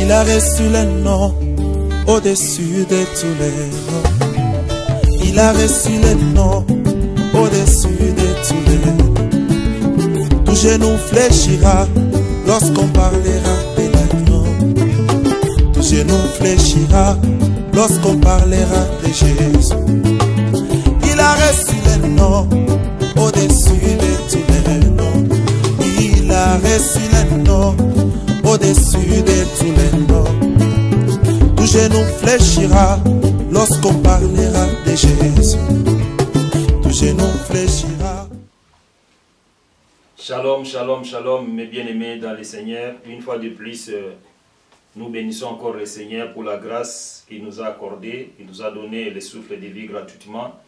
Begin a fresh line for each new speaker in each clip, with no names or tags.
Il a reçu le nom au-dessus de tous les noms. Il a reçu le nom au-dessus de tous les noms. Tout genou fléchira lorsqu'on parlera de l'agneau. Tout genou fléchira lorsqu'on parlera de Jésus. Il a reçu le nom au-dessus de tous les noms. Il a reçu le nom au-dessus de tous les noms. Tout genou fléchira lorsqu'on parlera de Jésus. Tout genou fléchira.
Shalom, shalom, shalom, mes bien-aimés dans le Seigneur. Une fois de plus, nous bénissons encore le Seigneur pour la grâce qu'il nous a accordée. Il nous a donné le souffle de vie gratuitement.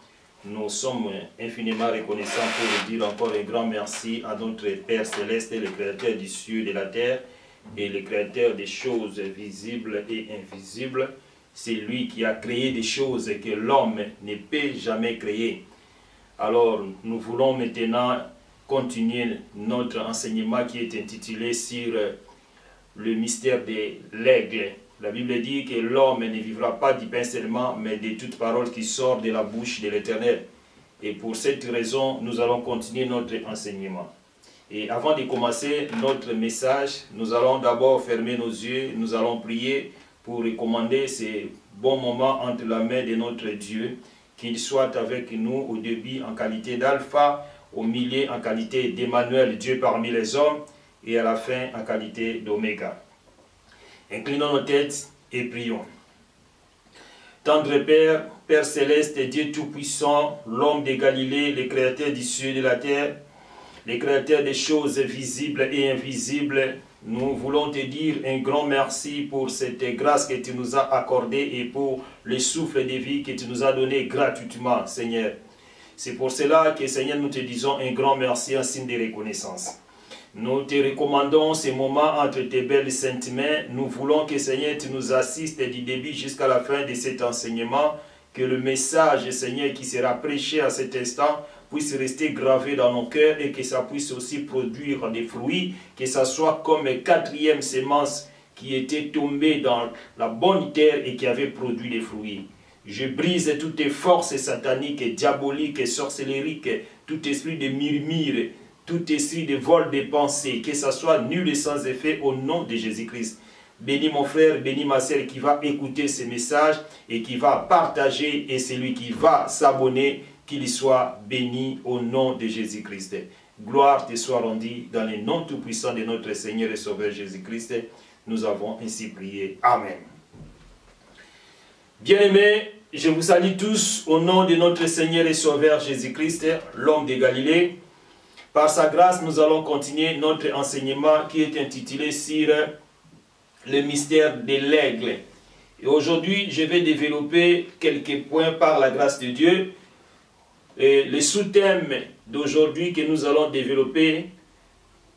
Nous sommes infiniment reconnaissants pour dire encore un grand merci à notre Père Céleste, le Créateur du ciel et de la terre, et le Créateur des choses visibles et invisibles. C'est lui qui a créé des choses que l'homme ne peut jamais créer. Alors, nous voulons maintenant continuer notre enseignement qui est intitulé sur le mystère de l'aigle. La Bible dit que l'homme ne vivra pas du pain seulement, mais de toute parole qui sort de la bouche de l'Éternel. Et pour cette raison, nous allons continuer notre enseignement. Et avant de commencer notre message, nous allons d'abord fermer nos yeux, nous allons prier pour recommander ces bons moments entre la main de notre Dieu, qu'il soit avec nous au début en qualité d'alpha, au milieu en qualité d'Emmanuel, Dieu parmi les hommes, et à la fin en qualité d'oméga. Inclinons nos têtes et prions. Tendre Père, Père Céleste, Dieu Tout-Puissant, l'homme de Galilée, le Créateur du ciel et de la terre, le Créateur des choses visibles et invisibles, nous voulons te dire un grand merci pour cette grâce que tu nous as accordée et pour le souffle de vie que tu nous as donné gratuitement, Seigneur. C'est pour cela que, Seigneur, nous te disons un grand merci en signe de reconnaissance. Nous te recommandons ces moments entre tes belles saintes mains. Nous voulons que, Seigneur, tu nous assistes du début jusqu'à la fin de cet enseignement. Que le message, Seigneur, qui sera prêché à cet instant puisse rester gravé dans nos cœurs et que ça puisse aussi produire des fruits. Que ça soit comme une quatrième sémence qui était tombée dans la bonne terre et qui avait produit des fruits. Je brise toutes les forces sataniques, diaboliques, sorcelleriques, tout esprit de murmure, tout esprit de vol de pensée, que ça soit nul et sans effet au nom de Jésus-Christ. Bénis mon frère, bénis ma sœur qui va écouter ces messages et qui va partager, et celui qui va s'abonner, qu'il soit béni au nom de Jésus-Christ. Gloire te soit rendue dans le nom tout-puissant de notre Seigneur et Sauveur Jésus-Christ. Nous avons ainsi prié. Amen. Bien-aimés, je vous salue tous au nom de notre Seigneur et Sauveur Jésus-Christ, l'homme de Galilée. Par sa grâce, nous allons continuer notre enseignement qui est intitulé sur le mystère de l'aigle. Et aujourd'hui, je vais développer quelques points par la grâce de Dieu. Et le sous-thème d'aujourd'hui que nous allons développer,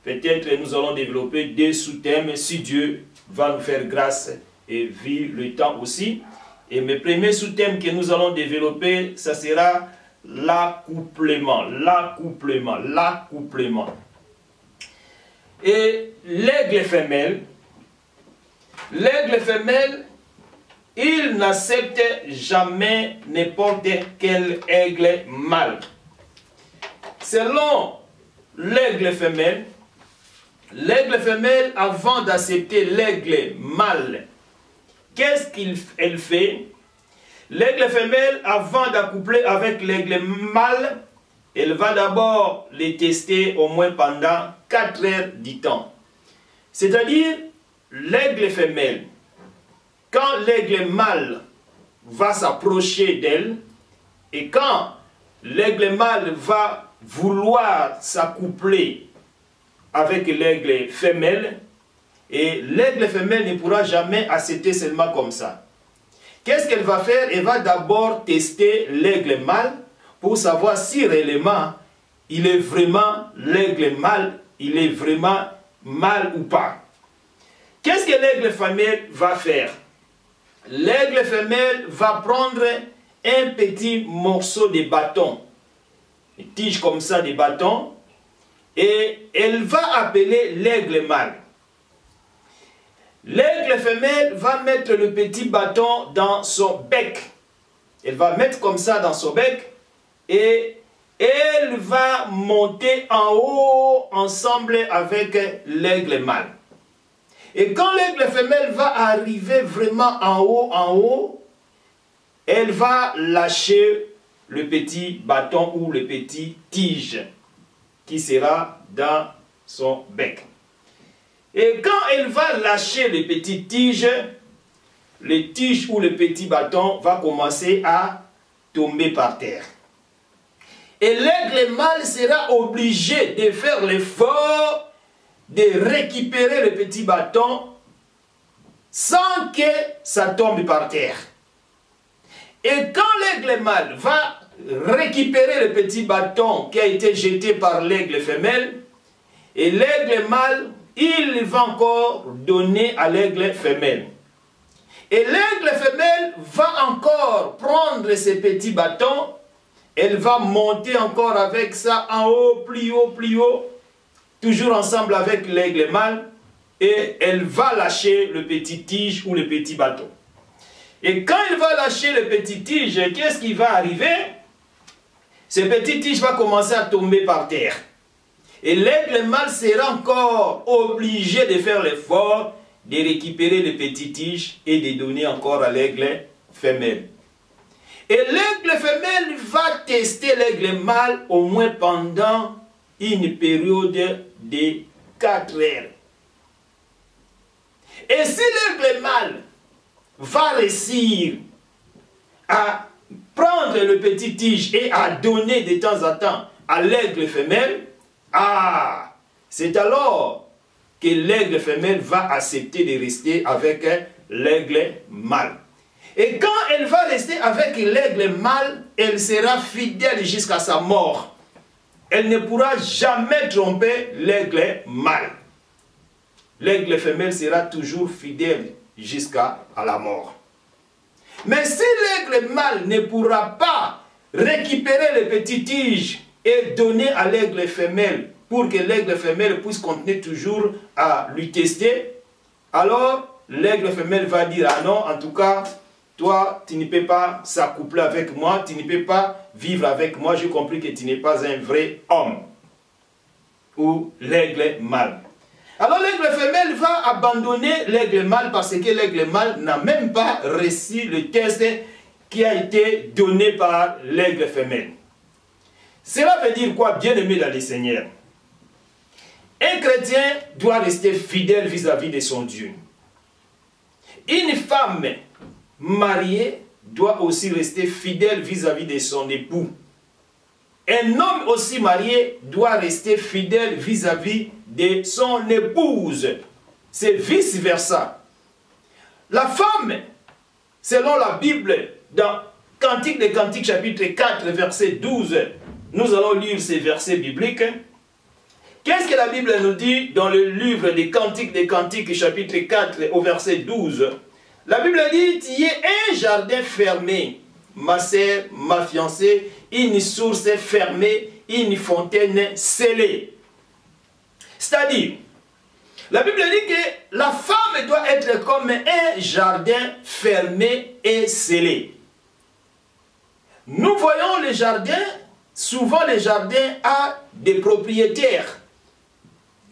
peut-être nous allons développer deux sous-thèmes si Dieu va nous faire grâce et vu le temps aussi. Et mes premiers sous-thèmes que nous allons développer, ça sera l'accouplement, l'accouplement, l'accouplement. Et l'aigle femelle, il n'accepte jamais n'importe quel aigle mâle. Selon l'aigle femelle, avant d'accepter l'aigle mâle, qu'est-ce qu'elle fait? L'aigle femelle, avant d'accoupler avec l'aigle mâle, elle va d'abord les tester au moins pendant 4 heures du temps. C'est-à-dire, l'aigle femelle, quand l'aigle mâle va s'approcher d'elle, et quand l'aigle mâle va vouloir s'accoupler avec l'aigle femelle, et l'aigle femelle ne pourra jamais accepter seulement comme ça. Qu'est-ce qu'elle va faire? Elle va d'abord tester l'aigle mâle pour savoir si réellement il est vraiment l'aigle mâle, il est vraiment mâle ou pas. Qu'est-ce que l'aigle femelle va faire? L'aigle femelle va prendre un petit morceau de bâton, une tige comme ça de bâton, et elle va appeler l'aigle mâle. l'aigle femelle va mettre le petit bâton dans son bec. Elle va mettre comme ça dans son bec et elle va monter en haut ensemble avec l'aigle mâle. Et quand l'aigle femelle va arriver vraiment en haut, elle va lâcher le petit bâton ou le petit tige qui sera dans son bec. Et quand elle va lâcher le petit tige, le tige ou le petit bâton va commencer à tomber par terre. Et l'aigle mâle sera obligé de faire l'effort de récupérer le petit bâton sans que ça tombe par terre. Et quand l'aigle mâle va récupérer le petit bâton qui a été jeté par l'aigle femelle, et l'aigle mâle, il va encore donner à l'aigle femelle. Et l'aigle femelle va encore prendre ce petit bâton, elle va monter encore avec ça en haut, plus haut, toujours ensemble avec l'aigle mâle, et elle va lâcher le petit tige ou le petit bâton. Et quand elle va lâcher le petit tige, qu'est-ce qui va arriver? Ce petit tige va commencer à tomber par terre. Et l'aigle mâle sera encore obligé de faire l'effort de récupérer le petit tige et de donner encore à l'aigle femelle. Et l'aigle femelle va tester l'aigle mâle au moins pendant une période de 4 heures. Et si l'aigle mâle va réussir à prendre le petit tige et à donner de temps en temps à l'aigle femelle, c'est alors que l'aigle femelle va accepter de rester avec l'aigle mâle. Et quand elle va rester avec l'aigle mâle, elle sera fidèle jusqu'à sa mort. Elle ne pourra jamais tromper l'aigle mâle. L'aigle femelle sera toujours fidèle jusqu'à la mort. Mais si l'aigle mâle ne pourra pas récupérer le petit tige et donner à l'aigle femelle pour que l'aigle femelle puisse continuer toujours à lui tester, alors l'aigle femelle va dire: ah non, en tout cas, toi, tu ne peux pas s'accoupler avec moi, tu ne peux pas vivre avec moi, j'ai compris que tu n'es pas un vrai homme. Ou l'aigle mâle. Alors l'aigle femelle va abandonner l'aigle mâle parce que l'aigle mâle n'a même pas reçu le test qui a été donné par l'aigle femelle. Cela veut dire quoi, bien-aimé dans le Seigneur? Un chrétien doit rester fidèle vis-à-vis de son Dieu. Une femme mariée doit aussi rester fidèle vis-à-vis de son époux. Un homme aussi marié doit rester fidèle vis-à-vis de son épouse. C'est vice-versa. La femme, selon la Bible, dans Cantique des Cantiques, chapitre 4, verset 12, nous allons lire ces versets bibliques. Qu'est-ce que la Bible nous dit dans le livre des Cantiques, chapitre 4, au verset 12? La Bible dit: il y a un jardin fermé, ma sœur, ma fiancée, une source fermée, une fontaine scellée. C'est-à-dire, la Bible dit que la femme doit être comme un jardin fermé et scellé. Nous voyons les jardins, souvent les jardins ont des propriétaires.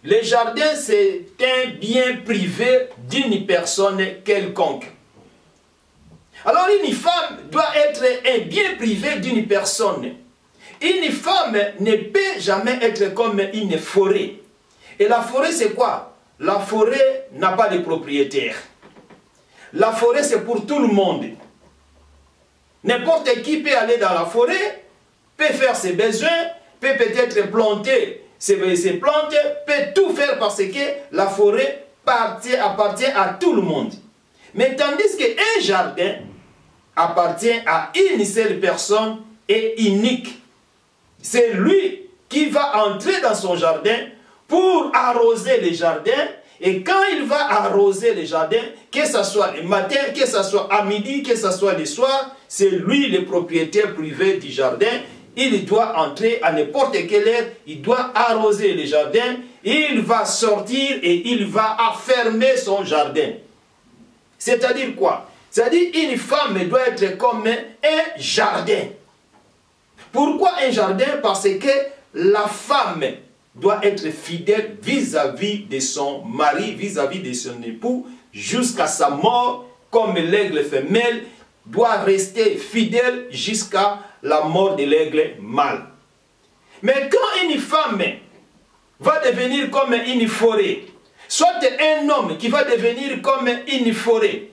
Le jardin, c'est un bien privé d'une personne quelconque. Alors une femme doit être un bien privé d'une personne. Une femme ne peut jamais être comme une forêt. Et la forêt, c'est quoi? La forêt n'a pas de propriétaire. La forêt, c'est pour tout le monde. N'importe qui peut aller dans la forêt, peut faire ses besoins, peut peut-être planter ses plantes, peut tout faire parce que la forêt appartient à tout le monde. Mais tandis qu'un jardin appartient à une seule personne et unique. C'est lui qui va entrer dans son jardin pour arroser les jardins. Et quand il va arroser les jardins, que ce soit le matin, que ce soit à midi, que ce soit le soir, c'est lui le propriétaire privé du jardin. il doit entrer à n'importe quelle heure, il doit arroser le jardin, il va sortir et il va affermer son jardin. C'est-à-dire quoi? C'est-à-dire une femme doit être comme un jardin. Pourquoi un jardin? Parce que la femme doit être fidèle vis-à-vis de son mari, vis-à-vis de son époux, jusqu'à sa mort, comme l'aigle femelle doit rester fidèle jusqu'à la mort de l'aigle mâle. Mais quand une femme va devenir comme une forêt, soit un homme qui va devenir comme une forêt,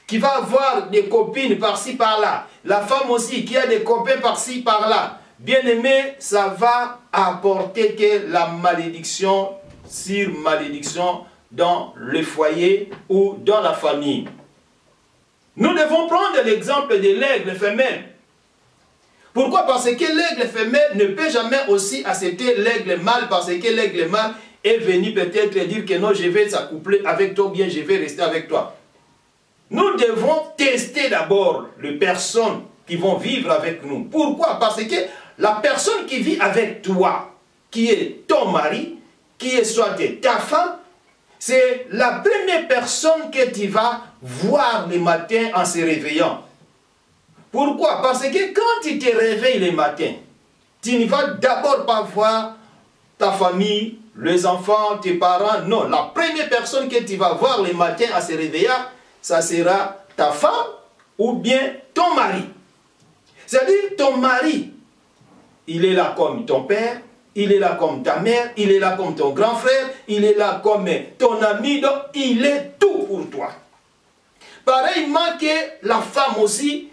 qui va avoir des copines par-ci par-là, la femme aussi qui a des copains par-ci par-là, bien aimé, ça va apporter que la malédiction sur malédiction dans le foyer ou dans la famille. Nous devons prendre l'exemple de l'aigle femelle. Pourquoi? Parce que l'aigle femelle ne peut jamais aussi accepter l'aigle mâle, parce que l'aigle mâle est venu peut-être dire que non, je vais s'accoupler avec toi, ou bien je vais rester avec toi. Nous devons tester d'abord les personnes qui vont vivre avec nous. Pourquoi? Parce que la personne qui vit avec toi, qui est ton mari, qui est soit ta femme, c'est la première personne que tu vas voir le matin en se réveillant. Pourquoi? Parce que quand tu te réveilles le matin, tu ne vas d'abord pas voir ta famille, les enfants, tes parents. Non, la première personne que tu vas voir le matin en se réveillant, ça sera ta femme ou bien ton mari. C'est-à-dire ton mari, il est là comme ton père, il est là comme ta mère, il est là comme ton grand frère, il est là comme ton ami, donc il est tout pour toi. Pareillement que la femme aussi,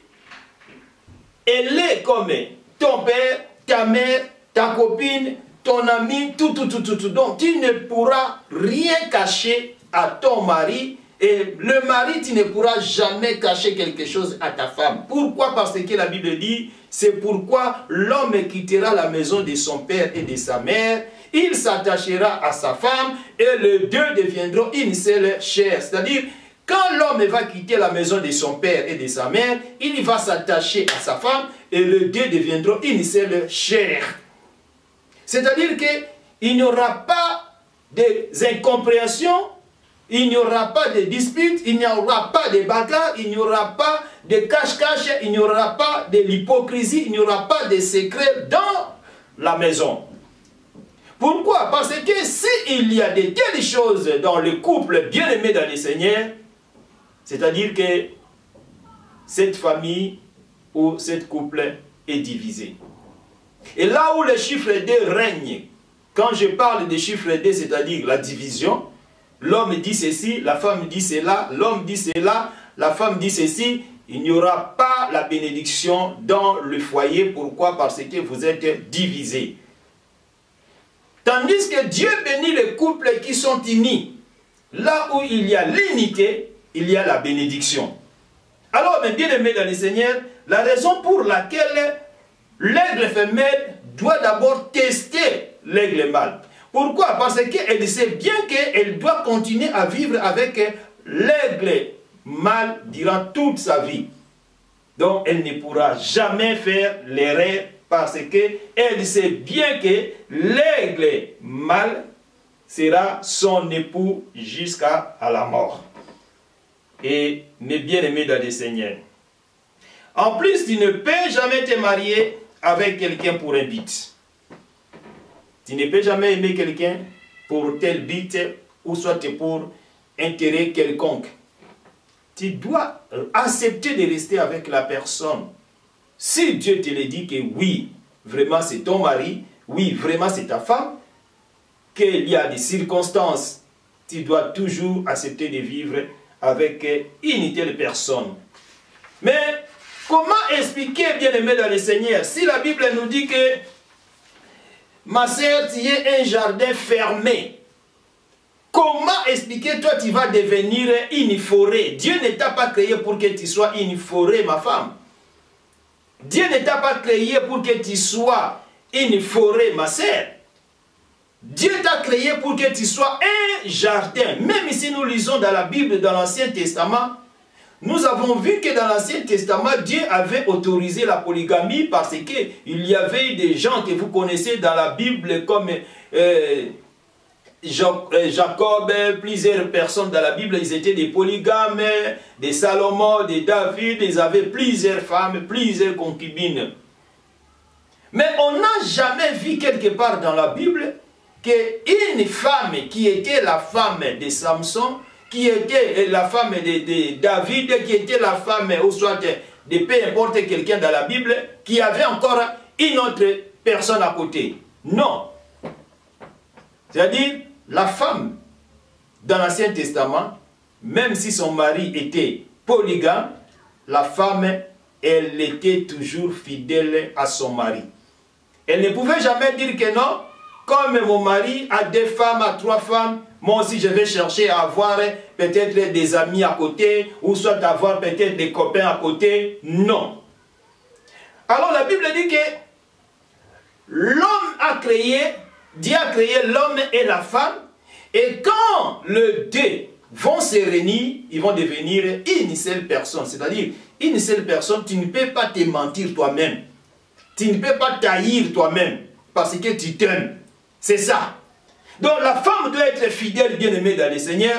elle est comme ton père, ta mère, ta copine, ton ami, tout. Donc tu ne pourras rien cacher à ton mari, et le mari, tu ne pourras jamais cacher quelque chose à ta femme. Pourquoi? Parce que la Bible dit, c'est pourquoi l'homme quittera la maison de son père et de sa mère, il s'attachera à sa femme, et les deux deviendront une seule chair. C'est-à-dire, quand l'homme va quitter la maison de son père et de sa mère, il va s'attacher à sa femme, et les deux deviendront une seule chair. C'est-à-dire qu'il n'y aura pas des incompréhensions, il n'y aura pas de disputes, il n'y aura pas de bagarres, il n'y aura pas de cache-cache, il n'y aura pas de l'hypocrisie, il n'y aura pas de secrets dans la maison. Pourquoi? Parce que s'il y a de telles choses dans le couple bien-aimé dans le Seigneur, c'est-à-dire que cette famille ou cette couple est divisé. Et là où le chiffre 2 règne, quand je parle de chiffre 2, c'est-à-dire la division, l'homme dit ceci, la femme dit cela, l'homme dit cela, la femme dit ceci, il n'y aura pas la bénédiction dans le foyer. Pourquoi? Parce que vous êtes divisés. Tandis que Dieu bénit les couples qui sont unis. Là où il y a l'unité, il y a la bénédiction. Alors, mes bien-aimés dans le Seigneur, la raison pour laquelle l'aigle femelle doit d'abord tester l'aigle mâle. Pourquoi? Parce qu'elle sait bien qu'elle doit continuer à vivre avec l'aigle mâle durant toute sa vie. Donc, elle ne pourra jamais faire l'erreur parce qu'elle sait bien que l'aigle mâle sera son époux jusqu'à la mort. Et mes bien-aimés dans le Seigneur, en plus, tu ne peux jamais te marier avec quelqu'un pour un but. Tu ne peux jamais aimer quelqu'un pour tel but ou soit pour intérêt quelconque. Tu dois accepter de rester avec la personne. Si Dieu te le dit que oui, vraiment c'est ton mari, oui, vraiment c'est ta femme, qu'il y a des circonstances, tu dois toujours accepter de vivre avec une telle personne. Mais comment expliquer, bien-aimé dans le Seigneur, si la Bible nous dit que ma sœur, tu es un jardin fermé. Comment expliquer, toi, tu vas devenir une forêt? Dieu ne t'a pas créé pour que tu sois une forêt, ma femme. Dieu ne t'a pas créé pour que tu sois une forêt, ma sœur. Dieu t'a créé pour que tu sois un jardin. Même si nous lisons dans la Bible, dans l'Ancien Testament, nous avons vu que dans l'Ancien Testament, Dieu avait autorisé la polygamie parce qu'il y avait des gens que vous connaissez dans la Bible comme Jacob, plusieurs personnes dans la Bible, ils étaient des polygames, des Salomon, des David, ils avaient plusieurs femmes, plusieurs concubines. Mais on n'a jamais vu quelque part dans la Bible qu'une femme qui était la femme de Samson, qui était la femme de David, qui était la femme, ou soit de peu importe quelqu'un dans la Bible, qui avait encore une autre personne à côté. Non. C'est-à-dire, la femme, dans l'Ancien Testament, même si son mari était polygame, la femme, elle était toujours fidèle à son mari. Elle ne pouvait jamais dire que non, comme mon mari a 2 femmes, a 3 femmes, moi aussi je vais chercher à avoir peut-être des amis à côté, ou soit avoir peut-être des copains à côté. Non. Alors la Bible dit que l'homme a créé, Dieu a créé l'homme et la femme, et quand les deux vont se réunir, ils vont devenir une seule personne. C'est-à-dire, une seule personne, tu ne peux pas te mentir toi-même. Tu ne peux pas taillir toi-même, parce que tu t'aimes. C'est ça. Donc la femme doit être fidèle, bien-aimée dans le Seigneur.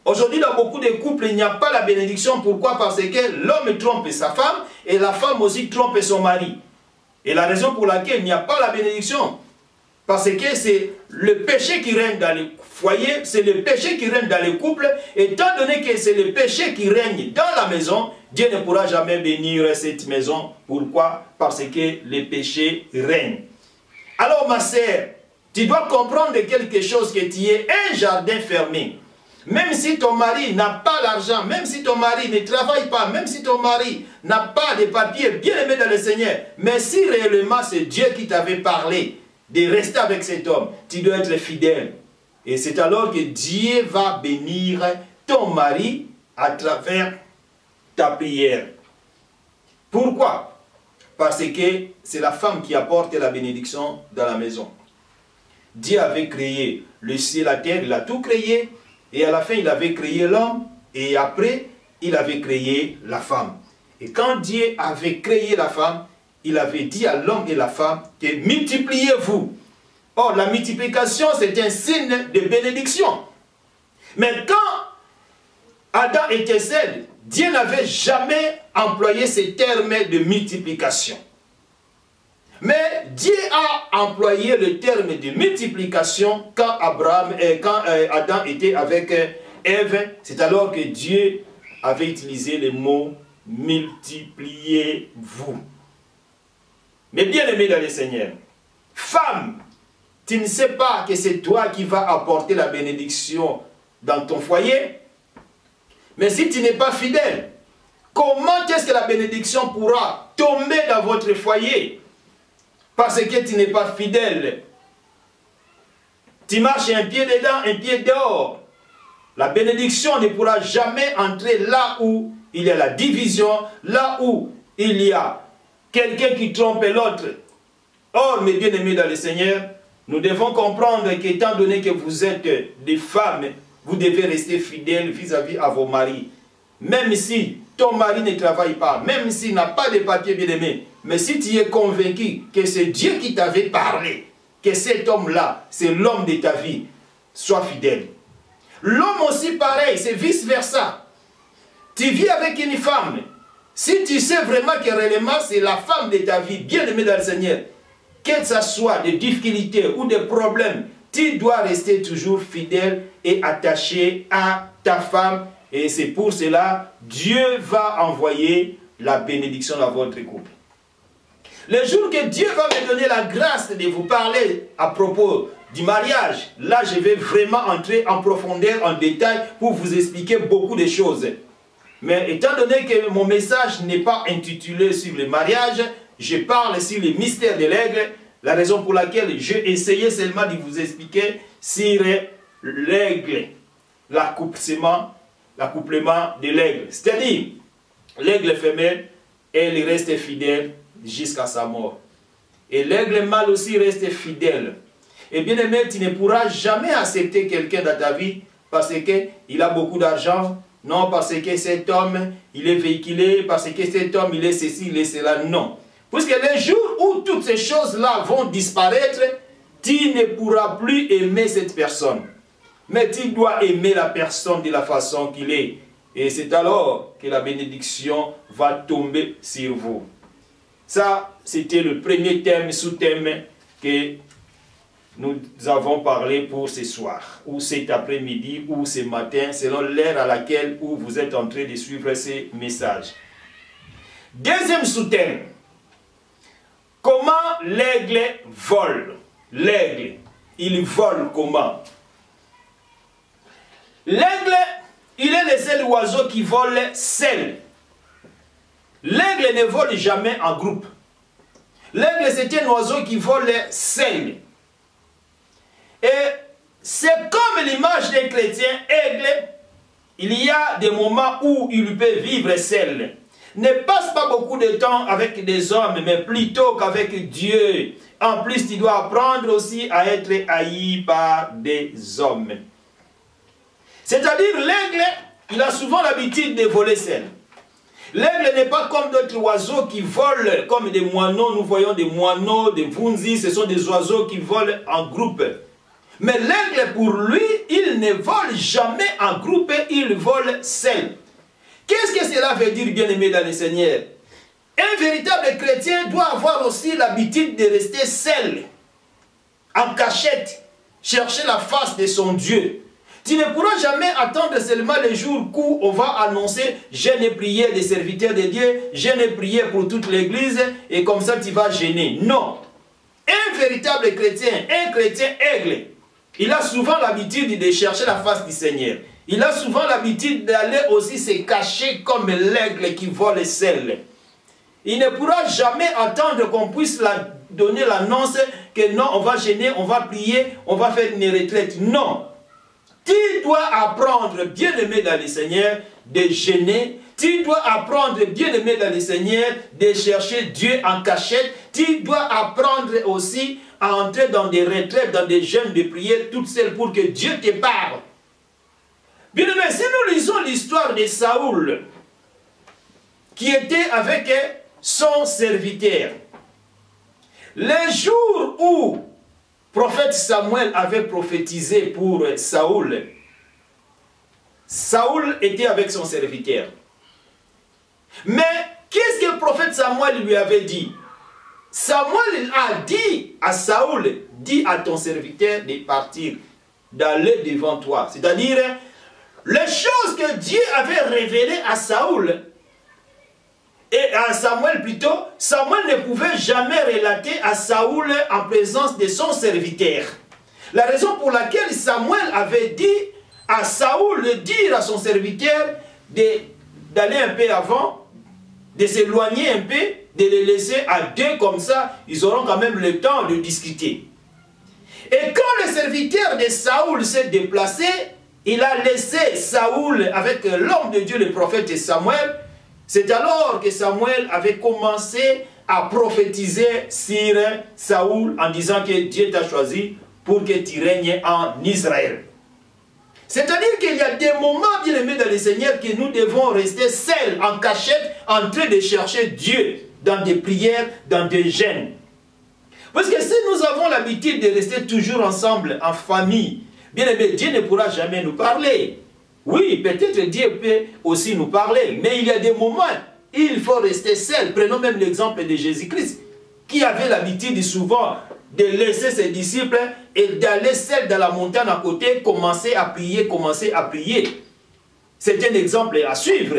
Aujourd'hui, dans beaucoup de couples, il n'y a pas la bénédiction. Pourquoi? Parce que l'homme trompe sa femme et la femme aussi trompe son mari. Et la raison pour laquelle il n'y a pas la bénédiction, parce que c'est le péché qui règne dans le foyer, c'est le péché qui règne dans le couple. Étant donné que c'est le péché qui règne dans la maison, Dieu ne pourra jamais bénir cette maison. Pourquoi? Parce que le péché règne. Alors ma sœur, tu dois comprendre quelque chose, que tu es un jardin fermé. Même si ton mari n'a pas l'argent, même si ton mari ne travaille pas, même si ton mari n'a pas de papiers, bien aimé dans le Seigneur, mais si réellement c'est Dieu qui t'avait parlé de rester avec cet homme, tu dois être fidèle. Et c'est alors que Dieu va bénir ton mari à travers ta prière. Pourquoi? Parce que c'est la femme qui apporte la bénédiction dans la maison. Dieu avait créé le ciel, la terre, il a tout créé. Et à la fin, il avait créé l'homme. Et après, il avait créé la femme. Et quand Dieu avait créé la femme, il avait dit à l'homme et la femme que multipliez-vous. Or, la multiplication, c'est un signe de bénédiction. Mais quand Adam était seul, Dieu n'avait jamais employé ce terme de multiplication. Mais Dieu a employé le terme de multiplication quand Adam était avec Ève. C'est alors que Dieu avait utilisé le mot multipliez-vous. Mais bien aimé dans le Seigneur, femme, tu ne sais pas que c'est toi qui vas apporter la bénédiction dans ton foyer. Mais si tu n'es pas fidèle, comment est-ce que la bénédiction pourra tomber dans votre foyer? Parce que tu n'es pas fidèle. Tu marches un pied dedans, un pied dehors. La bénédiction ne pourra jamais entrer là où il y a la division, là où il y a quelqu'un qui trompe l'autre. Or, mes bien-aimés dans le Seigneur, nous devons comprendre qu'étant donné que vous êtes des femmes, vous devez rester fidèles vis-à-vis à vos maris. Même si ton mari ne travaille pas, même s'il n'a pas de papier, bien-aimé, mais si tu es convaincu que c'est Dieu qui t'avait parlé, que cet homme-là, c'est l'homme de ta vie, sois fidèle. L'homme aussi pareil, c'est vice-versa. Tu vis avec une femme, si tu sais vraiment que réellement c'est la femme de ta vie, bien aimée dans le Seigneur, que ce soit des difficultés ou des problèmes, tu dois rester toujours fidèle et attaché à ta femme. Et c'est pour cela que Dieu va envoyer la bénédiction dans votre couple. Le jour que Dieu va me donner la grâce de vous parler à propos du mariage, là je vais vraiment entrer en profondeur, en détail pour vous expliquer beaucoup de choses. Mais étant donné que mon message n'est pas intitulé sur le mariage, je parle sur les mystères de l'aigle, la raison pour laquelle j'ai essayé seulement de vous expliquer sur l'aigle, l'accouplement de l'aigle. C'est-à-dire, l'aigle femelle, elle reste fidèle jusqu'à sa mort. Et l'aigle mâle aussi reste fidèle. Et bien aimé, tu ne pourras jamais accepter quelqu'un dans ta vie parce qu'il a beaucoup d'argent, non, parce que cet homme, il est véhiculé, parce que cet homme, il est ceci, il est cela. Non. Puisque les jours où toutes ces choses-là vont disparaître, tu ne pourras plus aimer cette personne. Mais tu dois aimer la personne de la façon qu'il est. Et c'est alors que la bénédiction va tomber sur vous. Ça, c'était le premier thème, sous-thème que nous avons parlé pour ce soir, ou cet après-midi, ou ce matin, selon l'heure à laquelle où vous êtes en train de suivre ces messages. Deuxième sous-thème. Comment l'aigle vole? L'aigle, il vole comment? L'aigle, il est le seul oiseau qui vole seul. L'aigle ne vole jamais en groupe. L'aigle, c'est un oiseau qui vole seul. Et c'est comme l'image des chrétiens, aigle, il y a des moments où il peut vivre seul. Ne passe pas beaucoup de temps avec des hommes, mais plutôt qu'avec Dieu. En plus, tu dois apprendre aussi à être haï par des hommes. C'est-à-dire, l'aigle, il a souvent l'habitude de voler seul. L'aigle n'est pas comme d'autres oiseaux qui volent comme des moineaux. Nous voyons des moineaux, des vunzis, ce sont des oiseaux qui volent en groupe. Mais l'aigle, pour lui, il ne vole jamais en groupe, il vole seul. Qu'est-ce que cela veut dire, bien-aimé dans le Seigneur? Un véritable chrétien doit avoir aussi l'habitude de rester seul, en cachette, chercher la face de son Dieu. Tu ne pourras jamais attendre seulement les jours où on va annoncer « jeûne et prière des serviteurs de Dieu, jeûne et prière pour toute l'église » et comme ça tu vas gêner. Non. Un véritable chrétien, un chrétien aigle, il a souvent l'habitude de chercher la face du Seigneur. Il a souvent l'habitude d'aller aussi se cacher comme l'aigle qui vole seul. Il ne pourra jamais attendre qu'on puisse donner l'annonce que non, on va gêner, on va prier, on va faire une retraite. Non. Tu dois apprendre, bien-aimé dans le Seigneur, de gêner. Tu dois apprendre, bien-aimé dans le Seigneur, de chercher Dieu en cachette. Tu dois apprendre aussi à entrer dans des retraites, dans des jeûnes de prière, toutes celles pour que Dieu te parle. Bien-aimé, si nous lisons l'histoire de Saoul, qui était avec son serviteur, les jours où prophète Samuel avait prophétisé pour Saoul, Saoul était avec son serviteur. Mais qu'est-ce que le prophète Samuel lui avait dit? Samuel a dit à Saoul, dis à ton serviteur de partir, d'aller devant toi. C'est-à-dire, les choses que Dieu avait révélées à Saoul, et à Samuel plutôt, Samuel ne pouvait jamais relater à Saoul en présence de son serviteur. La raison pour laquelle Samuel avait dit à Saoul de dire à son serviteur d'aller un peu avant, de s'éloigner un peu, de les laisser à deux comme ça, ils auront quand même le temps de discuter. Et quand le serviteur de Saoul s'est déplacé, il a laissé Saoul avec l'homme de Dieu, le prophète Samuel. C'est alors que Samuel avait commencé à prophétiser sur Saoul en disant que Dieu t'a choisi pour que tu règnes en Israël. C'est-à-dire qu'il y a des moments, bien aimés dans le Seigneur, que nous devons rester seuls, en cachette, en train de chercher Dieu dans des prières, dans des jeûnes. Parce que si nous avons l'habitude de rester toujours ensemble, en famille, bien aimé, Dieu ne pourra jamais nous parler. Oui, peut-être Dieu peut aussi nous parler, mais il y a des moments, il faut rester seul. Prenons même l'exemple de Jésus-Christ, qui avait l'habitude souvent de laisser ses disciples et d'aller seul dans la montagne à côté, commencer à prier, commencer à prier. C'est un exemple à suivre.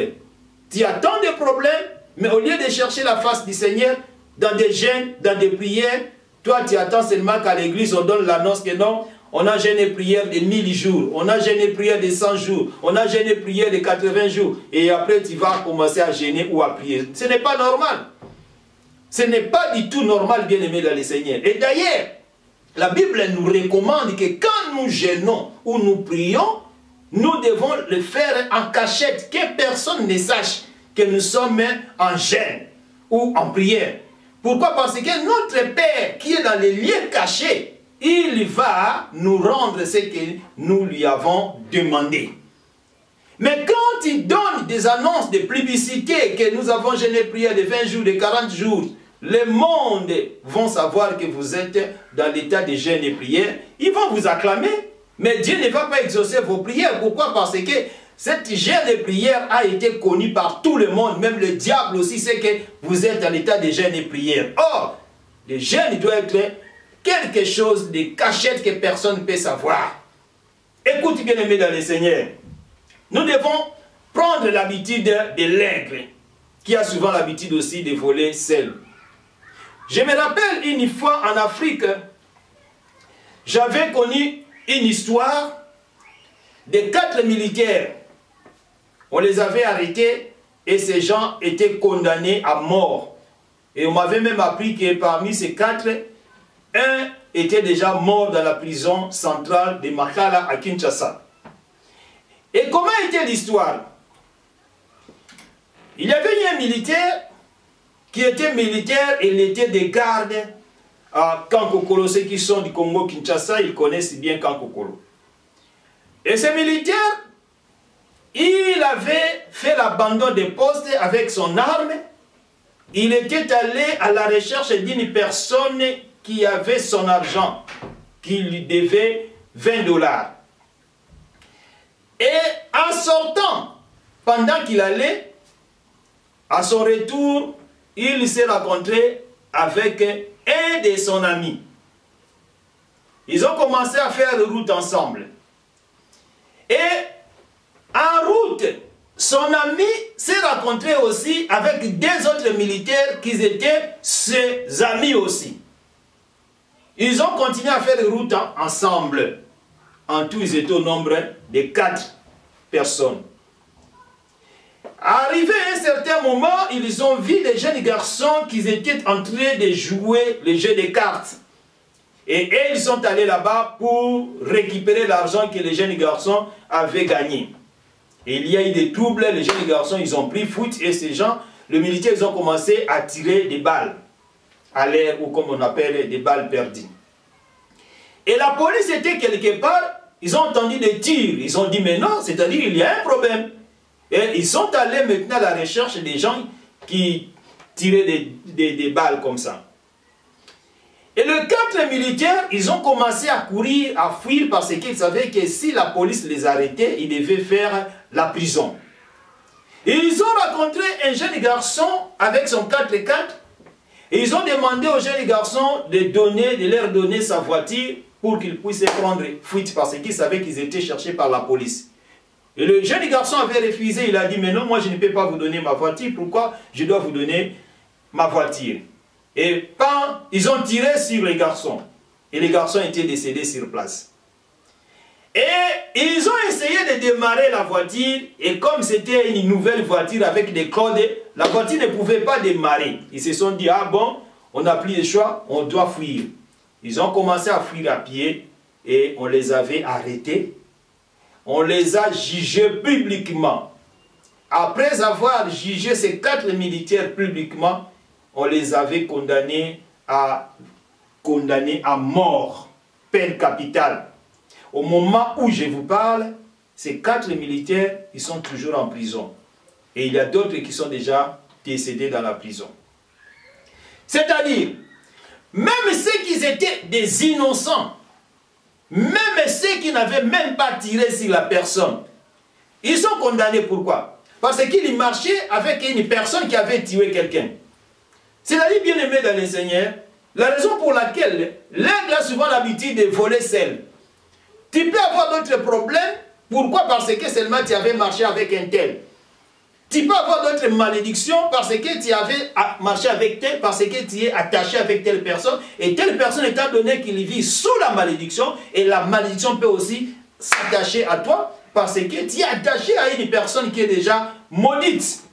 Tu as tant de problèmes, mais au lieu de chercher la face du Seigneur, dans des jeûnes, dans des prières, toi tu attends seulement qu'à l'église on donne l'annonce que non, on a jeûné prière de 1000 jours, on a jeûné prière de 100 jours, on a jeûné prière de 80 jours, et après tu vas commencer à jeûner ou à prier. Ce n'est pas normal. Ce n'est pas du tout normal, bien-aimé dans le Seigneur. Et d'ailleurs, la Bible nous recommande que quand nous jeûnons ou nous prions, nous devons le faire en cachette, que personne ne sache que nous sommes en jeûne ou en prière. Pourquoi? Parce que notre Père qui est dans les lieux cachés, il va nous rendre ce que nous lui avons demandé. Mais quand ils donnent des annonces de publicité que nous avons jeûné prière de 20 jours, de 40 jours, le monde vont savoir que vous êtes dans l'état de jeûne et prière. Ils vont vous acclamer, mais Dieu ne va pas exaucer vos prières. Pourquoi? Parce que cette jeûne et prière a été connue par tout le monde. Même le diable aussi sait que vous êtes dans l'état de jeûne et prière. Or, le jeûne doit être quelque chose de cachette que personne ne peut savoir. Écoute bien aimé dans le Seigneur. Nous devons prendre l'habitude de l'aigle, qui a souvent l'habitude aussi de voler seul. Je me rappelle une fois en Afrique, j'avais connu une histoire de 4 militaires. On les avait arrêtés et ces gens étaient condamnés à mort. Et on m'avait même appris que parmi ces 4, un était déjà mort dans la prison centrale de Makala à Kinshasa. Et comment était l'histoire? Il y avait un militaire qui était militaire et il était de garde à Kankokolo. Ceux qui sont du Congo Kinshasa, ils connaissent bien Kankokolo. Et ce militaire, il avait fait l'abandon des postes avec son arme. Il était allé à la recherche d'une personne qui avait son argent, qui lui devait 20 $. Et en sortant, pendant qu'il allait, à son retour, il s'est rencontré avec un de son ami. Ils ont commencé à faire route ensemble. Et en route, son ami s'est rencontré aussi avec 2 autres militaires qui étaient ses amis aussi. Ils ont continué à faire route ensemble. En tout, ils étaient au nombre de 4 personnes. Arrivé à un certain moment, ils ont vu des jeunes garçons qui étaient en train de jouer le jeu des cartes. Et ils sont allés là-bas pour récupérer l'argent que les jeunes garçons avaient gagné. Et il y a eu des troubles, les jeunes garçons, ils ont pris foot et ces gens, les militaires, ils ont commencé à tirer des balles à l'air, ou comme on appelle des balles perdues. Et la police était quelque part, ils ont entendu des tirs, ils ont dit mais non, c'est-à-dire il y a un problème. Et ils sont allés maintenant à la recherche des gens qui tiraient des balles comme ça. Et les 4 militaires, ils ont commencé à courir, à fuir parce qu'ils savaient que si la police les arrêtait, ils devaient faire la prison. Et ils ont rencontré un jeune garçon avec son 4x4 et ils ont demandé au jeune garçon de leur donner sa voiture pour qu'il puisse prendre fuite parce qu'ils savaient qu'ils étaient cherchés par la police. Et le jeune garçon avait refusé, il a dit mais non, moi je ne peux pas vous donner ma voiture, pourquoi je dois vous donner ma voiture? Et quand ils ont tiré sur les garçons, et les garçons étaient décédés sur place. Et ils ont essayé de démarrer la voiture, et comme c'était une nouvelle voiture avec des codes, la voiture ne pouvait pas démarrer. Ils se sont dit, ah bon, on n'a plus de choix, on doit fuir. Ils ont commencé à fuir à pied, et on les avait arrêtés. On les a jugés publiquement. Après avoir jugé ces 4 militaires publiquement, on les avait condamnés à mort, peine capitale. Au moment où je vous parle, ces 4 militaires, ils sont toujours en prison. Et il y a d'autres qui sont déjà décédés dans la prison. C'est-à-dire, même ceux qui étaient des innocents, même ceux qui n'avaient même pas tiré sur la personne, ils sont condamnés. Pourquoi? Parce qu'ils marchaient avec une personne qui avait tué quelqu'un. C'est-à-dire, bien aimé dans le Seigneur, la raison pour laquelle l'aigle a souvent l'habitude de voler seul. Tu peux avoir d'autres problèmes. Pourquoi? Parce que seulement tu avais marché avec un tel. Tu peux avoir d'autres malédictions parce que tu avais marché avec tel, parce que tu es attaché avec telle personne. Et telle personne, étant donné qu'il vit sous la malédiction, et la malédiction peut aussi s'attacher à toi, parce que tu es attaché à une personne qui est déjà maudite.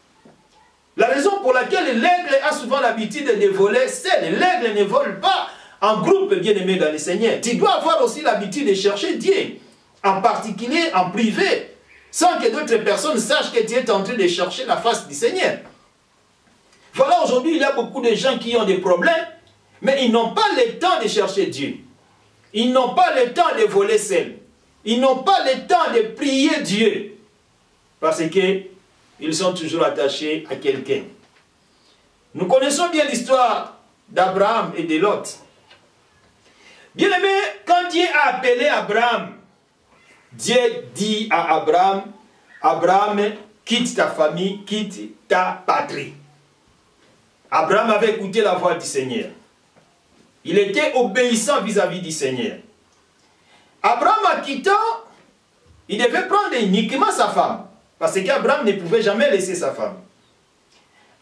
La raison pour laquelle l'aigle a souvent l'habitude de voler seul. L'aigle ne vole pas en groupe, bien-aimé dans le Seigneur. Tu dois avoir aussi l'habitude de chercher Dieu, en particulier en privé, sans que d'autres personnes sachent que tu es en train de chercher la face du Seigneur. Voilà, aujourd'hui, il y a beaucoup de gens qui ont des problèmes, mais ils n'ont pas le temps de chercher Dieu. Ils n'ont pas le temps de voler seul. Ils n'ont pas le temps de prier Dieu. parce qu'ils sont toujours attachés à quelqu'un. Nous connaissons bien l'histoire d'Abraham et de Lot. Bien aimé, quand Dieu a appelé Abraham, Dieu dit à Abraham, Abraham, quitte ta famille, quitte ta patrie. Abraham avait écouté la voix du Seigneur. Il était obéissant vis-à-vis du Seigneur. Abraham, en quittant, il devait prendre uniquement sa femme. Parce qu'Abraham ne pouvait jamais laisser sa femme.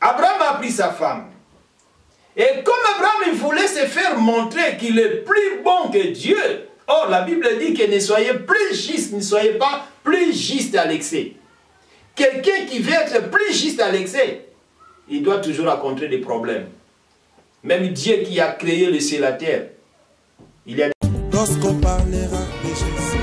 Abraham a pris sa femme. Et comme Abraham il voulait se faire montrer qu'il est plus bon que Dieu, or la Bible dit que ne soyez plus juste, ne soyez pas plus juste à l'excès. Quelqu'un qui veut être plus juste à l'excès, il doit toujours rencontrer des problèmes. Même Dieu qui a créé le ciel et la terre, il y a...
Lorsqu'on parlera de Jésus,